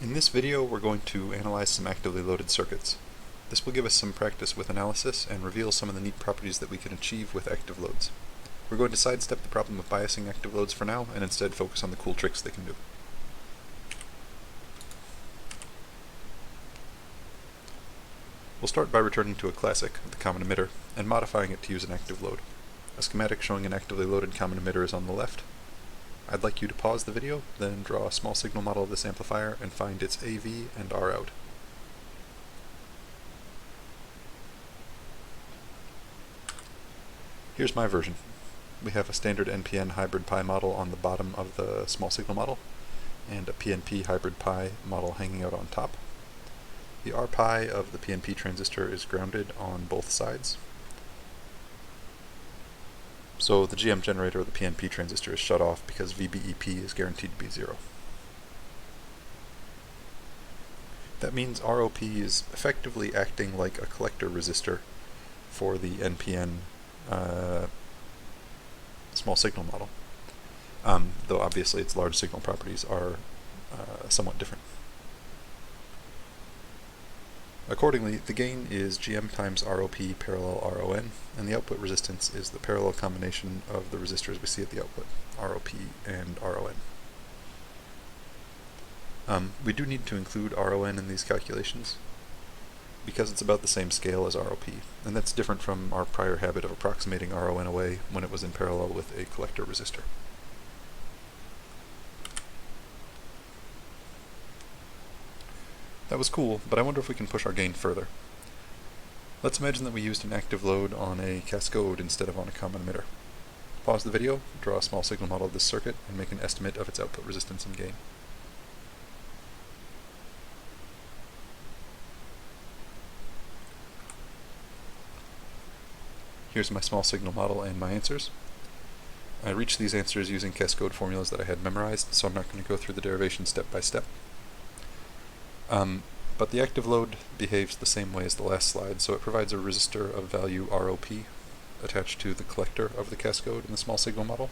In this video, we're going to analyze some actively loaded circuits. This will give us some practice with analysis and reveal some of the neat properties that we can achieve with active loads. We're going to sidestep the problem of biasing active loads for now and instead focus on the cool tricks they can do. We'll start by returning to a classic, the common emitter, and modifying it to use an active load. A schematic showing an actively loaded common emitter is on the left. I'd like you to pause the video, then draw a small signal model of this amplifier and find its AV and R out. Here's my version. We have a standard NPN hybrid pi model on the bottom of the small signal model, and a PNP hybrid pi model hanging out on top. The R pi of the PNP transistor is grounded on both sides, so the GM generator of the PNP transistor is shut off because VBEP is guaranteed to be 0. That means ROP is effectively acting like a collector resistor for the NPN small signal model, though obviously its large signal properties are somewhat different. Accordingly, the gain is GM times ROP parallel RON, and the output resistance is the parallel combination of the resistors we see at the output, ROP and RON. We do need to include RON in these calculations because it's about the same scale as ROP, and that's different from our prior habit of approximating RON away when it was in parallel with a collector resistor. That was cool, but I wonder if we can push our gain further. Let's imagine that we used an active load on a Cascode instead of on a common emitter. Pause the video, draw a small signal model of this circuit, and make an estimate of its output resistance and gain. Here's my small signal model and my answers. I reached these answers using Cascode formulas that I had memorized, so I'm not going to go through the derivation step by step. But the active load behaves the same way as the last slide, so it provides a resistor of value ROP attached to the collector of the Cascode in the small signal model.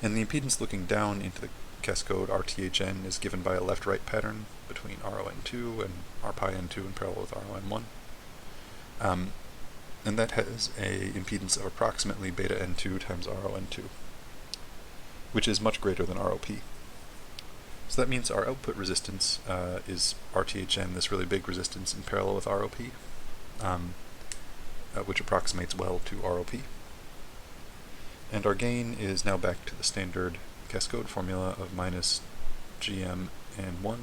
And the impedance looking down into the Cascode, RTHN, is given by a left-right pattern between RON2 and R pi N2 in parallel with RON1. And that has a impedance of approximately beta N2 times RON2, which is much greater than ROP. So that means our output resistance is RTHN, this really big resistance, in parallel with ROP, which approximates well to ROP. And our gain is now back to the standard Cascode formula of minus GM N1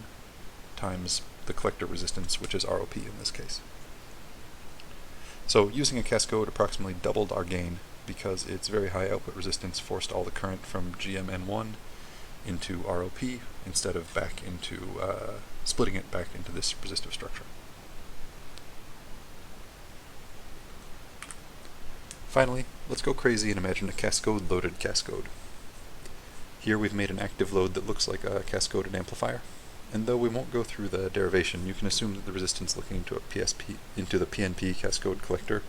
times the collector resistance, which is ROP in this case. So using a Cascode approximately doubled our gain because its very high output resistance forced all the current from GM N1 into ROP instead of back into splitting it back into this resistive structure. Finally, let's go crazy and imagine a Cascode loaded Cascode. Here we've made an active load that looks like a Cascoded amplifier, and though we won't go through the derivation, you can assume that the resistance looking into the PNP Cascode collector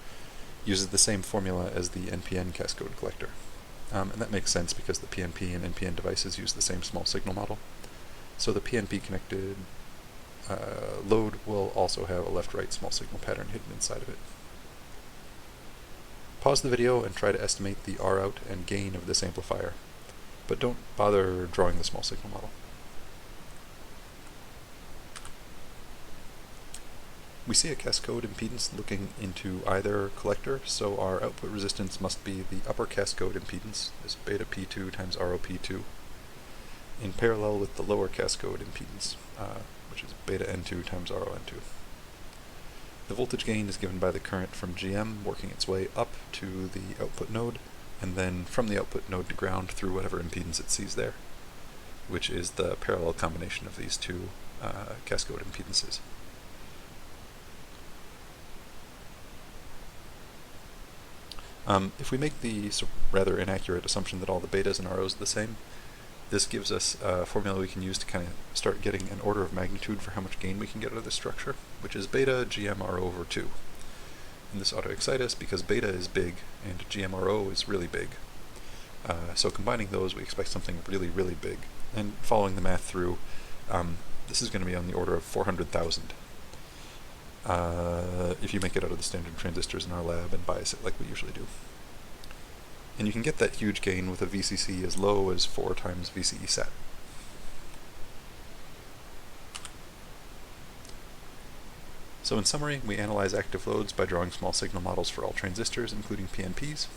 uses the same formula as the NPN Cascode collector. And that makes sense because the PNP and NPN devices use the same small signal model. So the PNP connected load will also have a left-right small signal pattern hidden inside of it. Pause the video and try to estimate the R out and gain of this amplifier, but don't bother drawing the small signal model. We see a Cascode impedance looking into either collector, so our output resistance must be the upper Cascode impedance, this beta P2 times ROP2, in parallel with the lower Cascode impedance, which is beta N2 times RON2. The voltage gain is given by the current from GM working its way up to the output node, and then from the output node to ground through whatever impedance it sees there, which is the parallel combination of these two Cascode impedances. If we make the rather inaccurate assumption that all the betas and ROs are the same, this gives us a formula we can use to kind of start getting an order of magnitude for how much gain we can get out of this structure, which is beta GMRO over 2. And this ought to excite us because beta is big and GMRO is really big. So combining those, we expect something really, really big. And following the math through, This is going to be on the order of 400,000 if you make it out of the standard transistors in our lab and bias it like we usually do. And you can get that huge gain with a VCC as low as 4 times VCE sat. So in summary, we analyze active loads by drawing small signal models for all transistors, including PNPs.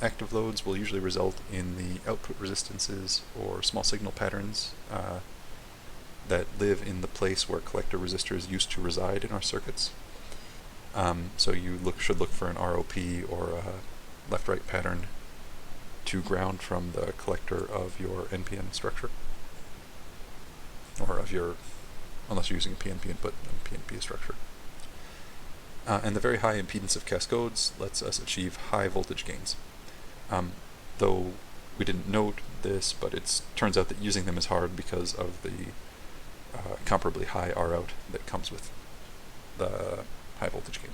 Active loads will usually result in the output resistances or small signal patterns that live in the place where collector resistors used to reside in our circuits. So you should look for an ROP or a left-right pattern to ground from the collector of your NPN structure, or of your, unless you're using a PNP input, PNP structure. And the very high impedance of Cascodes lets us achieve high voltage gains. Though we didn't note this, but it turns out that using them is hard because of the comparably high R out that comes with the high voltage gain.